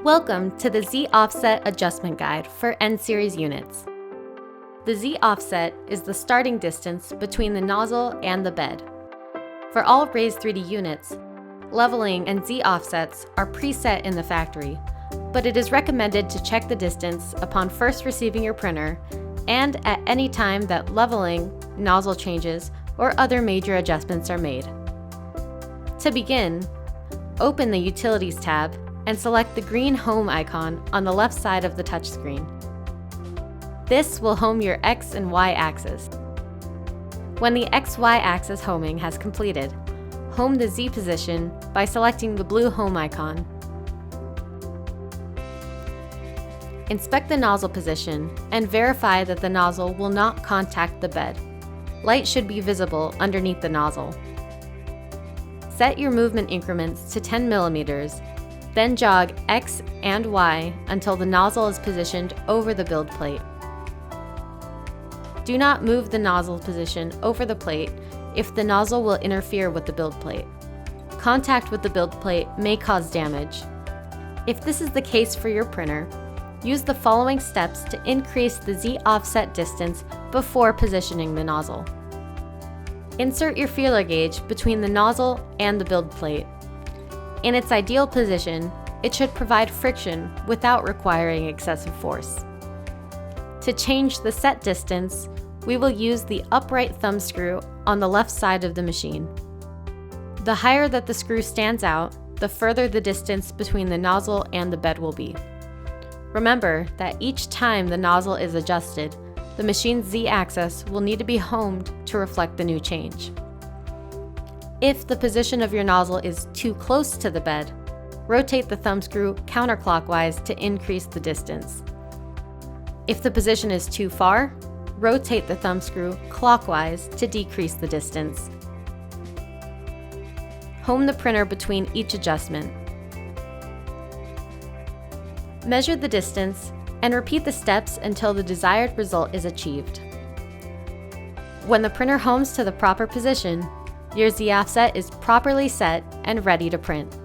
Welcome to the Z-Offset Adjustment Guide for N-Series units. The Z-Offset is the starting distance between the nozzle and the bed. For all raised 3D units, leveling and Z-offsets are preset in the factory, but it is recommended to check the distance upon first receiving your printer and at any time that leveling, nozzle changes, or other major adjustments are made. To begin, open the Utilities tab and select the green Home icon on the left side of the touchscreen. This will home your X and Y axis. When the XY axis homing has completed, home the Z position by selecting the blue Home icon. Inspect the nozzle position and verify that the nozzle will not contact the bed. Light should be visible underneath the nozzle. Set your movement increments to 10 millimeters, then jog X and Y until the nozzle is positioned over the build plate. Do not move the nozzle position over the plate if the nozzle will interfere with the build plate. Contact with the build plate may cause damage. If this is the case for your printer, use the following steps to increase the Z-offset distance before positioning the nozzle. Insert your feeler gauge between the nozzle and the build plate. In its ideal position, it should provide friction without requiring excessive force. To change the set distance, we will use the upright thumb screw on the left side of the machine. The higher that the screw stands out, the further the distance between the nozzle and the bed will be. Remember that each time the nozzle is adjusted, the machine's Z-axis will need to be homed to reflect the new change. If the position of your nozzle is too close to the bed, rotate the thumb screw counterclockwise to increase the distance. If the position is too far, rotate the thumb screw clockwise to decrease the distance. Home the printer between each adjustment. Measure the distance and repeat the steps until the desired result is achieved. When the printer homes to the proper position, your Z-offset is properly set and ready to print.